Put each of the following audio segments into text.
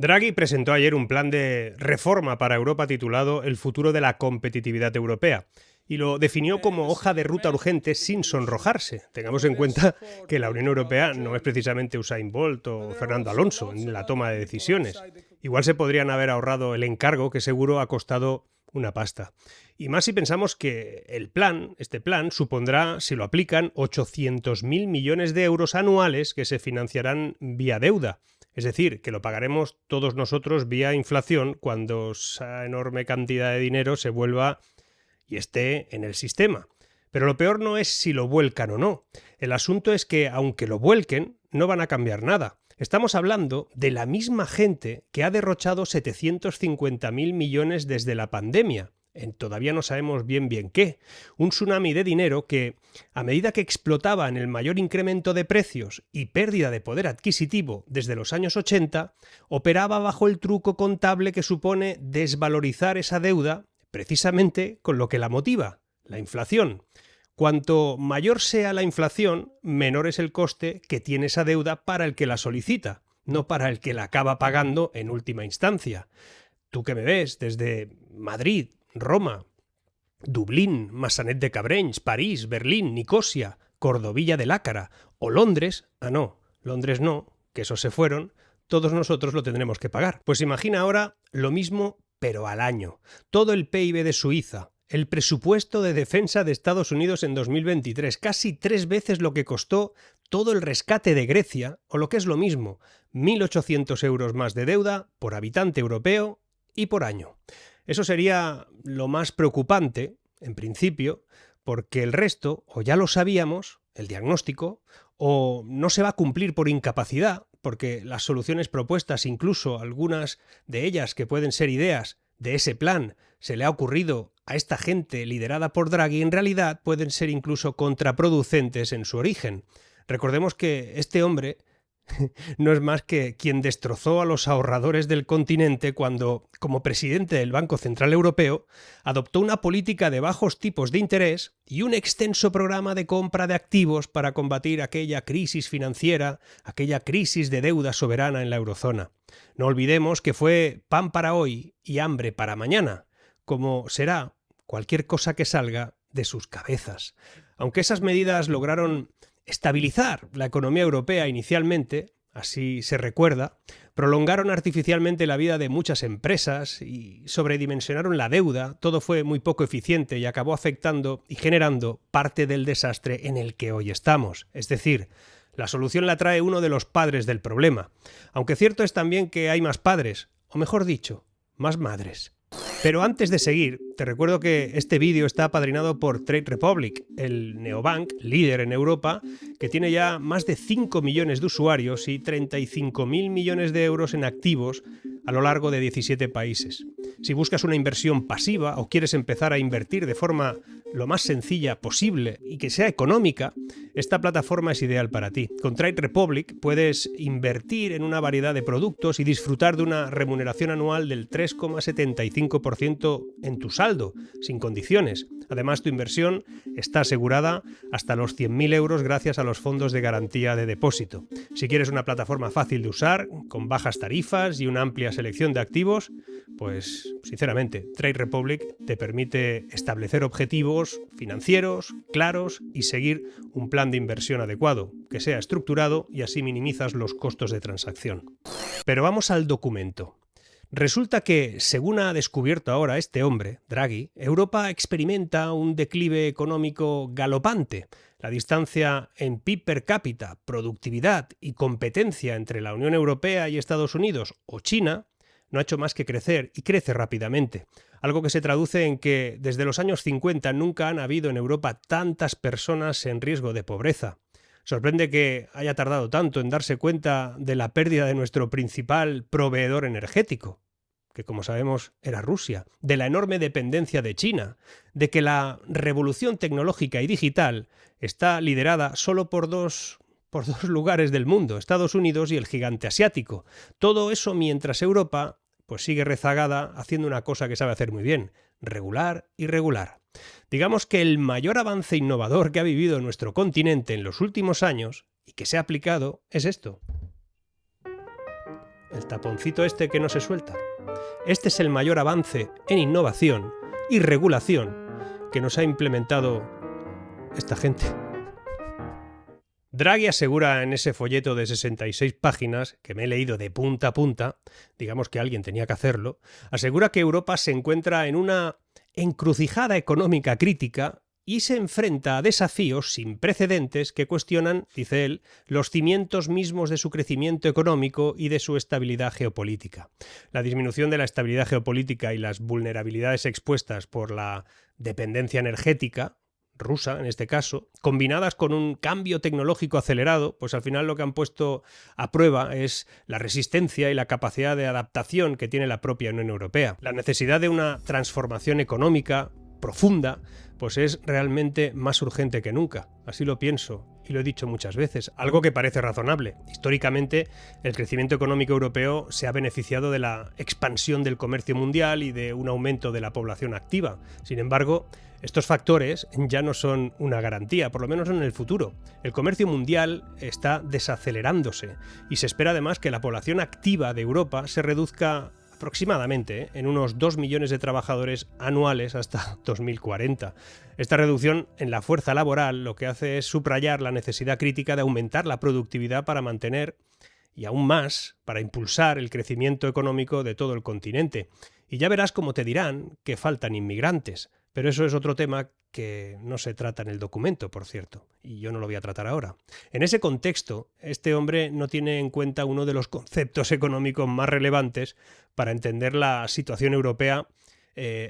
Draghi presentó ayer un plan de reforma para Europa titulado El futuro de la competitividad europea y lo definió como hoja de ruta urgente sin sonrojarse. Tengamos en cuenta que la Unión Europea no es precisamente Usain Bolt o Fernando Alonso en la toma de decisiones. Igual se podrían haber ahorrado el encargo que seguro ha costado una pasta. Y más si pensamos que este plan, supondrá, si lo aplican, 800.000 millones de euros anuales que se financiarán vía deuda. Es decir, que lo pagaremos todos nosotros vía inflación cuando esa enorme cantidad de dinero se vuelva y esté en el sistema. Pero lo peor no es si lo vuelcan o no. El asunto es que, aunque lo vuelquen, no van a cambiar nada. Estamos hablando de la misma gente que ha derrochado 750.000 millones desde la pandemia. Todavía no sabemos bien qué. Un tsunami de dinero que, a medida que explotaba en el mayor incremento de precios y pérdida de poder adquisitivo desde los años 80, operaba bajo el truco contable que supone desvalorizar esa deuda precisamente con lo que la motiva, la inflación. Cuanto mayor sea la inflación, menor es el coste que tiene esa deuda para el que la solicita, no para el que la acaba pagando en última instancia. Tú que me ves desde Madrid, Roma, Dublín, Massanet de Cabrenys, París, Berlín, Nicosia, Cordovilla de Lácara o Londres, Londres no, que esos se fueron, todos nosotros lo tendremos que pagar. Pues imagina ahora lo mismo pero al año. Todo el PIB de Suiza, el presupuesto de defensa de Estados Unidos en 2023, casi 3 veces lo que costó todo el rescate de Grecia, o lo que es lo mismo, 1.800 euros más de deuda por habitante europeo y por año. Eso sería lo más preocupante, en principio, porque el resto, o ya lo sabíamos, el diagnóstico, o no se va a cumplir por incapacidad, porque las soluciones propuestas, incluso algunas de ellas que pueden ser ideas de ese plan, se le ha ocurrido a esta gente liderada por Draghi, en realidad pueden ser incluso contraproducentes en su origen. Recordemos que este hombre no es más que quien destrozó a los ahorradores del continente cuando, como presidente del Banco Central Europeo, adoptó una política de bajos tipos de interés y un extenso programa de compra de activos para combatir aquella crisis financiera, aquella crisis de deuda soberana en la eurozona. No olvidemos que fue pan para hoy y hambre para mañana, como será cualquier cosa que salga de sus cabezas. Aunque esas medidas lograron estabilizar la economía europea inicialmente, así se recuerda, prolongaron artificialmente la vida de muchas empresas y sobredimensionaron la deuda, todo fue muy poco eficiente y acabó afectando y generando parte del desastre en el que hoy estamos. Es decir, la solución la trae uno de los padres del problema, aunque cierto es también que hay más padres, o mejor dicho, más madres. Pero antes de seguir, te recuerdo que este vídeo está apadrinado por Trade Republic, el neobank líder en Europa, que tiene ya más de 5 millones de usuarios y 35.000 millones de euros en activos a lo largo de 17 países. Si buscas una inversión pasiva o quieres empezar a invertir de forma lo más sencilla posible y que sea económica, esta plataforma es ideal para ti. Con Trade Republic puedes invertir en una variedad de productos y disfrutar de una remuneración anual del 3,75% en tu saldo, sin condiciones. Además, tu inversión está asegurada hasta los 100.000 euros gracias a los fondos de garantía de depósito. Si quieres una plataforma fácil de usar, con bajas tarifas y una amplia selección de activos, pues sinceramente, Trade Republic te permite establecer objetivos financieros claros y seguir un plan de inversión adecuado, que sea estructurado y así minimizas los costos de transacción. Pero vamos al documento. Resulta que, según ha descubierto ahora este hombre, Draghi, Europa experimenta un declive económico galopante. La distancia en PIB per cápita, productividad y competencia entre la Unión Europea y Estados Unidos o China no ha hecho más que crecer y crece rápidamente. Algo que se traduce en que desde los años 50 nunca han habido en Europa tantas personas en riesgo de pobreza. Sorprende que haya tardado tanto en darse cuenta de la pérdida de nuestro principal proveedor energético, que como sabemos era Rusia, de la enorme dependencia de China, de que la revolución tecnológica y digital está liderada solo por dos lugares del mundo, Estados Unidos y el gigante asiático. Todo eso mientras Europa pues sigue rezagada haciendo una cosa que sabe hacer muy bien, regular y regular. Digamos que el mayor avance innovador que ha vivido nuestro continente en los últimos años y que se ha aplicado es esto. el taponcito este que no se suelta. Este es el mayor avance en innovación y regulación que nos ha implementado esta gente. Draghi asegura en ese folleto de 66 páginas, que me he leído de punta a punta, digamos que alguien tenía que hacerlo, asegura que Europa se encuentra en una encrucijada económica crítica y se enfrenta a desafíos sin precedentes que cuestionan, dice él, los cimientos mismos de su crecimiento económico y de su estabilidad geopolítica. La disminución de la estabilidad geopolítica y las vulnerabilidades expuestas por la dependencia energética rusa, en este caso, combinadas con un cambio tecnológico acelerado, pues al final lo que han puesto a prueba es la resistencia y la capacidad de adaptación que tiene la propia Unión Europea. La necesidad de una transformación económica profunda, pues es realmente más urgente que nunca. Así lo pienso y lo he dicho muchas veces, algo que parece razonable. Históricamente, el crecimiento económico europeo se ha beneficiado de la expansión del comercio mundial y de un aumento de la población activa. Sin embargo, estos factores ya no son una garantía, por lo menos en el futuro. El comercio mundial está desacelerándose y se espera además que la población activa de Europa se reduzca aproximadamente en unos 2 millones de trabajadores anuales hasta 2040. Esta reducción en la fuerza laboral lo que hace es subrayar la necesidad crítica de aumentar la productividad para mantener y aún más para impulsar el crecimiento económico de todo el continente. Y ya verás cómo te dirán que faltan inmigrantes. Pero eso es otro tema que no se trata en el documento, por cierto, y yo no lo voy a tratar ahora. En ese contexto, este hombre no tiene en cuenta uno de los conceptos económicos más relevantes para entender la situación europea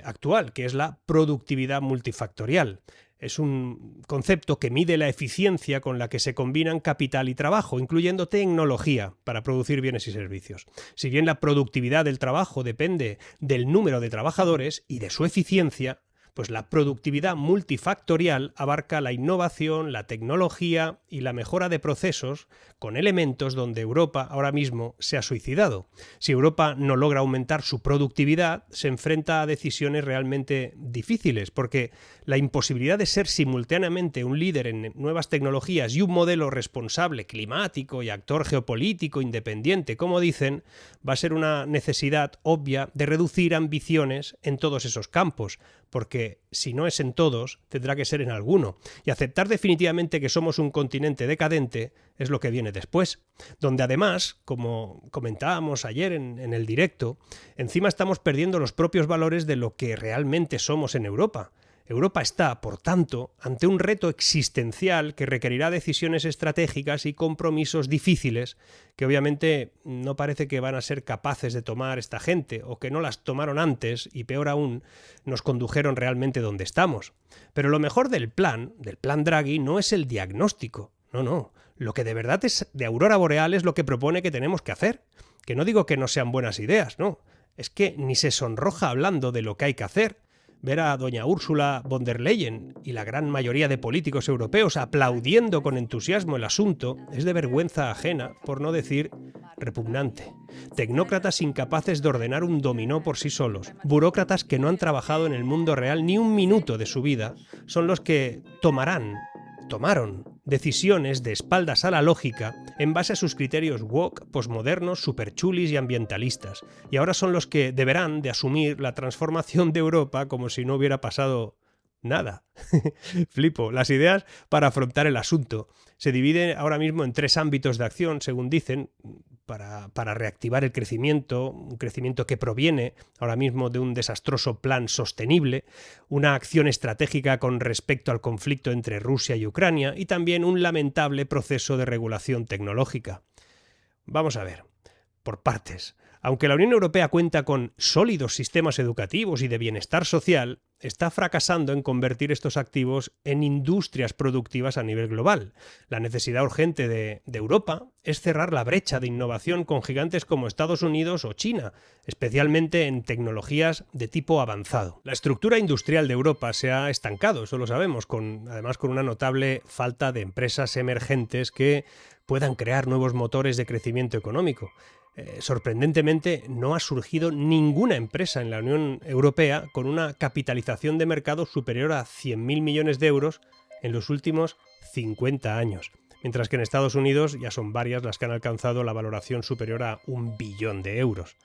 actual, que es la productividad multifactorial. Es un concepto que mide la eficiencia con la que se combinan capital y trabajo, incluyendo tecnología, para producir bienes y servicios. Si bien la productividad del trabajo depende del número de trabajadores y de su eficiencia, pues la productividad multifactorial abarca la innovación, la tecnología y la mejora de procesos con elementos donde Europa ahora mismo se ha suicidado. Si Europa no logra aumentar su productividad, se enfrenta a decisiones realmente difíciles, porque la imposibilidad de ser simultáneamente un líder en nuevas tecnologías y un modelo responsable, climático y actor geopolítico independiente, como dicen, va a ser una necesidad obvia de reducir ambiciones en todos esos campos, porque si no es en todos, tendrá que ser en alguno. Y aceptar definitivamente que somos un continente decadente es lo que viene después, donde además, como comentábamos ayer en el directo, encima estamos perdiendo los propios valores de lo que realmente somos en Europa. Europa está, por tanto, ante un reto existencial que requerirá decisiones estratégicas y compromisos difíciles que obviamente no parece que van a ser capaces de tomar esta gente o que no las tomaron antes y peor aún, nos condujeron realmente donde estamos. Pero lo mejor del plan Draghi, no es el diagnóstico, no. Lo que de verdad es de aurora boreal es lo que propone que tenemos que hacer. Que no digo que no sean buenas ideas, no. Es que ni se sonroja hablando de lo que hay que hacer. Ver a doña Ursula von der Leyen y la gran mayoría de políticos europeos aplaudiendo con entusiasmo el asunto es de vergüenza ajena, por no decir repugnante. Tecnócratas incapaces de ordenar un dominó por sí solos, burócratas que no han trabajado en el mundo real ni un minuto de su vida, son los que tomaron decisiones de espaldas a la lógica en base a sus criterios woke, posmodernos, superchulis y ambientalistas. Y ahora son los que deberán de asumir la transformación de Europa como si no hubiera pasado nada. Flipo. Las ideas para afrontar el asunto se dividen ahora mismo en 3 ámbitos de acción, según dicen, para reactivar el crecimiento, un crecimiento que proviene ahora mismo de un desastroso plan sostenible, una acción estratégica con respecto al conflicto entre Rusia y Ucrania y también un lamentable proceso de regulación tecnológica. Vamos a ver, por partes. Aunque la Unión Europea cuenta con sólidos sistemas educativos y de bienestar social, está fracasando en convertir estos activos en industrias productivas a nivel global. La necesidad urgente de Europa es cerrar la brecha de innovación con gigantes como Estados Unidos o China, especialmente en tecnologías de tipo avanzado. La estructura industrial de Europa se ha estancado, eso lo sabemos, además con una notable falta de empresas emergentes que puedan crear nuevos motores de crecimiento económico. Sorprendentemente, no ha surgido ninguna empresa en la Unión Europea con una capitalización de mercado superior a 100.000 millones de euros en los últimos 50 años. mientras que en Estados Unidos ya son varias las que han alcanzado la valoración superior a 1 billón de euros.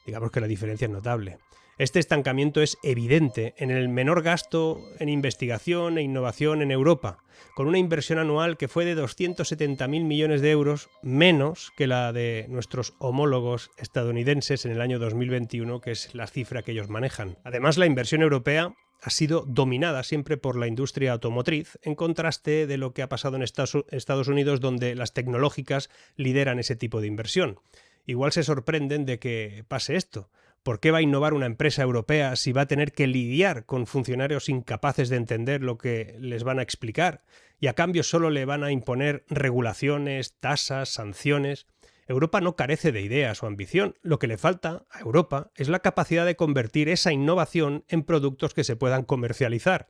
Digamos que la diferencia es notable. Este estancamiento es evidente en el menor gasto en investigación e innovación en Europa, con una inversión anual que fue de 270.000 millones de euros, menos que la de nuestros homólogos estadounidenses en el año 2021, que es la cifra que ellos manejan. Además, la inversión europea ha sido dominada siempre por la industria automotriz, en contraste de lo que ha pasado en Estados Unidos, donde las tecnológicas lideran ese tipo de inversión. Igual se sorprenden de que pase esto. ¿Por qué va a innovar una empresa europea si va a tener que lidiar con funcionarios incapaces de entender lo que les van a explicar y a cambio solo le van a imponer regulaciones, tasas, sanciones? Europa no carece de ideas o ambición. Lo que le falta a Europa es la capacidad de convertir esa innovación en productos que se puedan comercializar.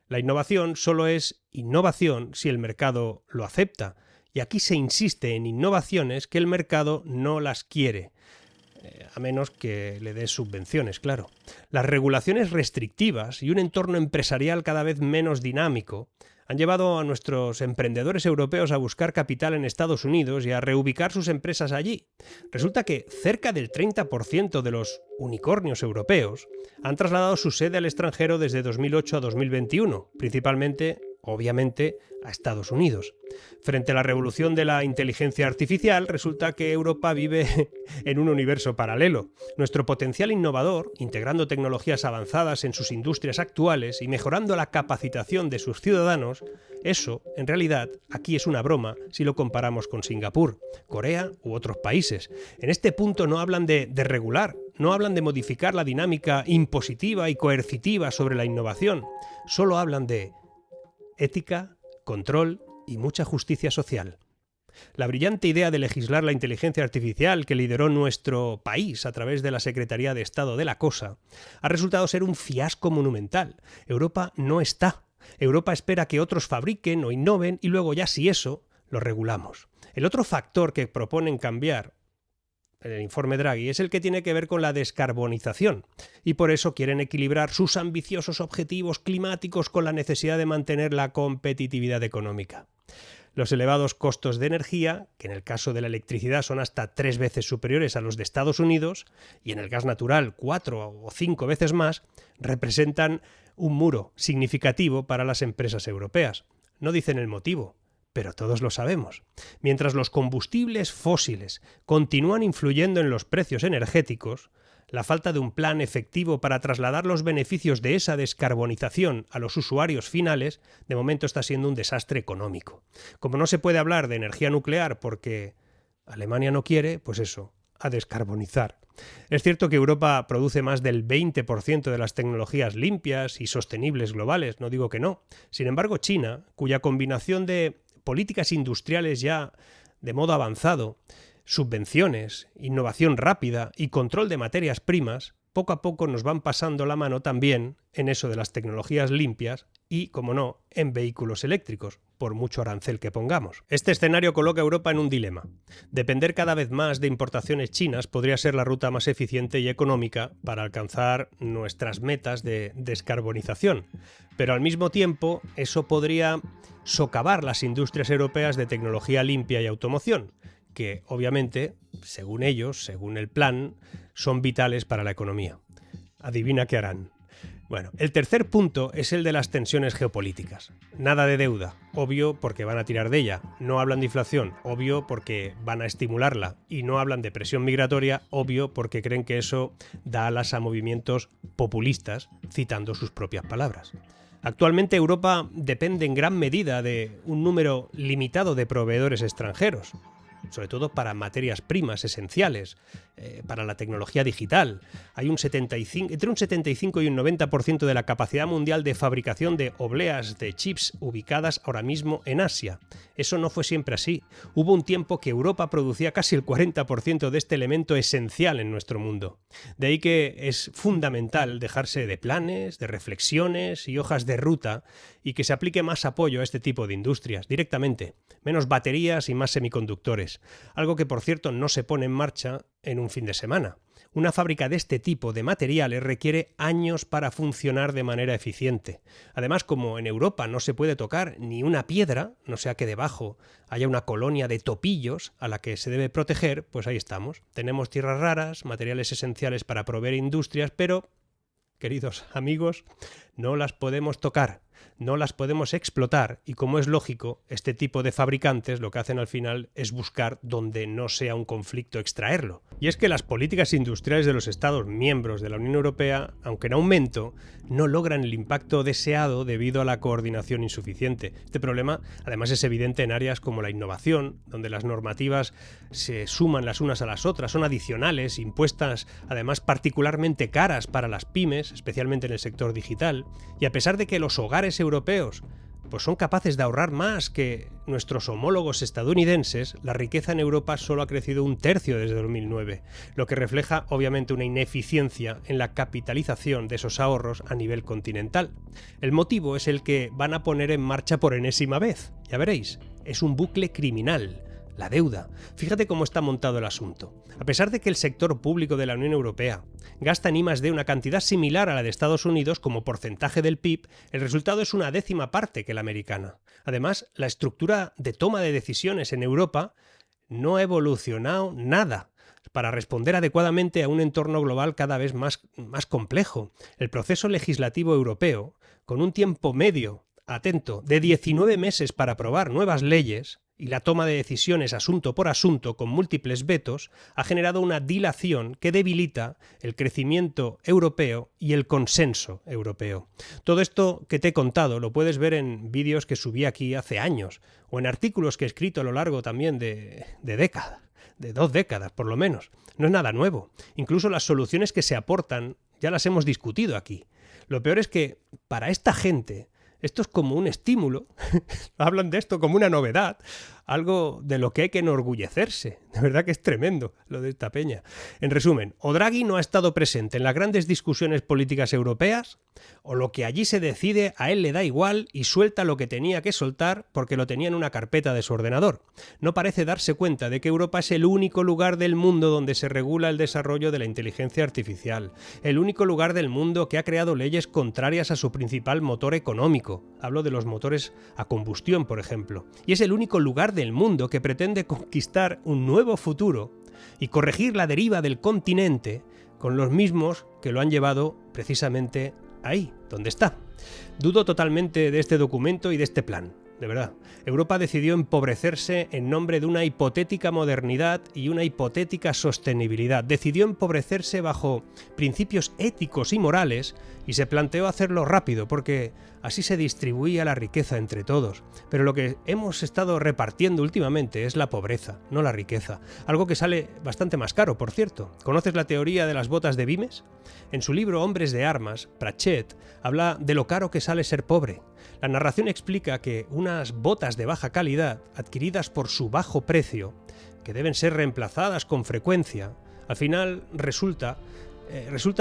La innovación solo es innovación si el mercado lo acepta. Y aquí se insiste en innovaciones que el mercado no las quiere. A menos que le des subvenciones, claro. Las regulaciones restrictivas y un entorno empresarial cada vez menos dinámico han llevado a nuestros emprendedores europeos a buscar capital en Estados Unidos y a reubicar sus empresas allí. Resulta que cerca del 30% de los unicornios europeos han trasladado su sede al extranjero desde 2008 a 2021, principalmente, obviamente, a Estados Unidos. Frente a la revolución de la inteligencia artificial, resulta que Europa vive en un universo paralelo. Nuestro potencial innovador, integrando tecnologías avanzadas en sus industrias actuales y mejorando la capacitación de sus ciudadanos, eso, en realidad, aquí es una broma si lo comparamos con Singapur, Corea u otros países. En este punto no hablan de regular, no hablan de modificar la dinámica impositiva y coercitiva sobre la innovación, solo hablan de ética, control y mucha justicia social. La brillante idea de legislar la inteligencia artificial que lideró nuestro país a través de la Secretaría de Estado de la Cosa ha resultado ser un fiasco monumental. Europa no está. Europa espera que otros fabriquen o innoven y luego ya si eso, lo regulamos. El otro factor que proponen cambiar en el informe Draghi es el que tiene que ver con la descarbonización y por eso quieren equilibrar sus ambiciosos objetivos climáticos con la necesidad de mantener la competitividad económica. Los elevados costos de energía, que en el caso de la electricidad son hasta 3 veces superiores a los de Estados Unidos y en el gas natural 4 o 5 veces más, representan un muro significativo para las empresas europeas. No dicen el motivo, pero todos lo sabemos. Mientras los combustibles fósiles continúan influyendo en los precios energéticos, la falta de un plan efectivo para trasladar los beneficios de esa descarbonización a los usuarios finales, de momento está siendo un desastre económico. Como no se puede hablar de energía nuclear porque Alemania no quiere, pues eso, a descarbonizar. Es cierto que Europa produce más del 20% de las tecnologías limpias y sostenibles globales, no digo que no. Sin embargo, China, cuya combinación de políticas industriales ya de modo avanzado, subvenciones, innovación rápida y control de materias primas, poco a poco nos van pasando la mano también en eso de las tecnologías limpias y, como no, en vehículos eléctricos, por mucho arancel que pongamos. Este escenario coloca a Europa en un dilema. Depender cada vez más de importaciones chinas podría ser la ruta más eficiente y económica para alcanzar nuestras metas de descarbonización, pero al mismo tiempo eso podría socavar las industrias europeas de tecnología limpia y automoción, que obviamente, según ellos, según el plan, son vitales para la economía. Adivina qué harán. Bueno, el tercer punto es el de las tensiones geopolíticas. Nada de deuda, obvio porque van a tirar de ella. No hablan de inflación, obvio porque van a estimularla. Y no hablan de presión migratoria, obvio porque creen que eso da alas a movimientos populistas, citando sus propias palabras. Actualmente Europa depende en gran medida de un número limitado de proveedores extranjeros, sobre todo para materias primas esenciales, para la tecnología digital. Hay entre un 75 y un 90% de la capacidad mundial de fabricación de obleas de chips ubicadas ahora mismo en Asia. Eso no fue siempre así. Hubo un tiempo que Europa producía casi el 40% de este elemento esencial en nuestro mundo. De ahí que es fundamental dejarse de planes, de reflexiones y hojas de ruta y que se aplique más apoyo a este tipo de industrias directamente. Menos baterías y más semiconductores. Algo que, por cierto, no se pone en marcha en un fin de semana. Una fábrica de este tipo de materiales requiere años para funcionar de manera eficiente. Además, como en Europa no se puede tocar ni una piedra, no sea que debajo haya una colonia de topillos a la que se debe proteger, pues ahí estamos. Tenemos tierras raras, materiales esenciales para proveer industrias, pero, queridos amigos, no las podemos tocar, no las podemos explotar y, como es lógico, este tipo de fabricantes lo que hacen al final es buscar donde no sea un conflicto extraerlo. Y es que las políticas industriales de los Estados miembros de la Unión Europea, aunque en aumento, no logran el impacto deseado debido a la coordinación insuficiente. Este problema, además, es evidente en áreas como la innovación, donde las normativas se suman las unas a las otras, son adicionales, impuestas además particularmente caras para las pymes, especialmente en el sector digital, y a pesar de que los hogares europeos pues son capaces de ahorrar más que nuestros homólogos estadounidenses, la riqueza en Europa solo ha crecido 1/3 desde 2009, lo que refleja obviamente una ineficiencia en la capitalización de esos ahorros a nivel continental. El motivo es el que van a poner en marcha por enésima vez, ya veréis, es un bucle criminal. La deuda. Fíjate cómo está montado el asunto. A pesar de que el sector público de la Unión Europea gasta en I+D una cantidad similar a la de Estados Unidos como porcentaje del PIB, el resultado es una 1/10 parte que la americana. Además, la estructura de toma de decisiones en Europa no ha evolucionado nada para responder adecuadamente a un entorno global cada vez más complejo. El proceso legislativo europeo, con un tiempo medio, atento, de 19 meses para aprobar nuevas leyes, y la toma de decisiones asunto por asunto con múltiples vetos, ha generado una dilación que debilita el crecimiento europeo y el consenso europeo. Todo esto que te he contado lo puedes ver en vídeos que subí aquí hace años, o en artículos que he escrito a lo largo también de décadas, de 2 décadas por lo menos. No es nada nuevo. Incluso las soluciones que se aportan ya las hemos discutido aquí. Lo peor es que para esta gente esto es como un estímulo, hablan de esto como una novedad, algo de lo que hay que enorgullecerse. De verdad que es tremendo lo de esta peña. En resumen, o Draghi no ha estado presente en las grandes discusiones políticas europeas, o lo que allí se decide a él le da igual y suelta lo que tenía que soltar porque lo tenía en una carpeta de su ordenador. No parece darse cuenta de que Europa es el único lugar del mundo donde se regula el desarrollo de la inteligencia artificial, el único lugar del mundo que ha creado leyes contrarias a su principal motor económico. Hablo de los motores a combustión, por ejemplo. Y es el único lugar del mundo que pretende conquistar un nuevo futuro y corregir la deriva del continente con los mismos que lo han llevado precisamente ahí, donde está. Dudo totalmente de este documento y de este plan, de verdad. Europa decidió empobrecerse en nombre de una hipotética modernidad y una hipotética sostenibilidad. Decidió empobrecerse bajo principios éticos y morales y se planteó hacerlo rápido porque así se distribuía la riqueza entre todos. Pero lo que hemos estado repartiendo últimamente es la pobreza, no la riqueza. Algo que sale bastante más caro, por cierto. ¿Conoces la teoría de las botas de Vimes? En su libro Hombres de Armas, Pratchett habla de lo caro que sale ser pobre. La narración explica que unas botas de baja calidad, adquiridas por su bajo precio, que deben ser reemplazadas con frecuencia, al final resultan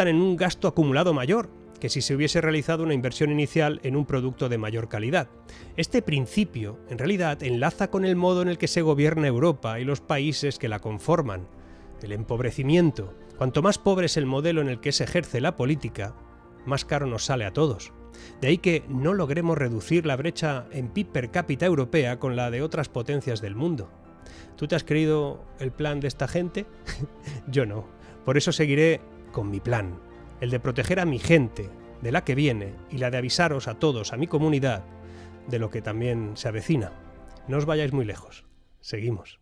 en un gasto acumulado mayor que si se hubiese realizado una inversión inicial en un producto de mayor calidad. Este principio, en realidad, enlaza con el modo en el que se gobierna Europa y los países que la conforman. El empobrecimiento. Cuanto más pobre es el modelo en el que se ejerce la política, más caro nos sale a todos. De ahí que no logremos reducir la brecha en PIB per cápita europea con la de otras potencias del mundo. ¿Tú te has creído el plan de esta gente? Yo no. Por eso seguiré con mi plan, el de proteger a mi gente, de la que viene, y la de avisaros a todos, a mi comunidad, de lo que también se avecina. No os vayáis muy lejos. Seguimos.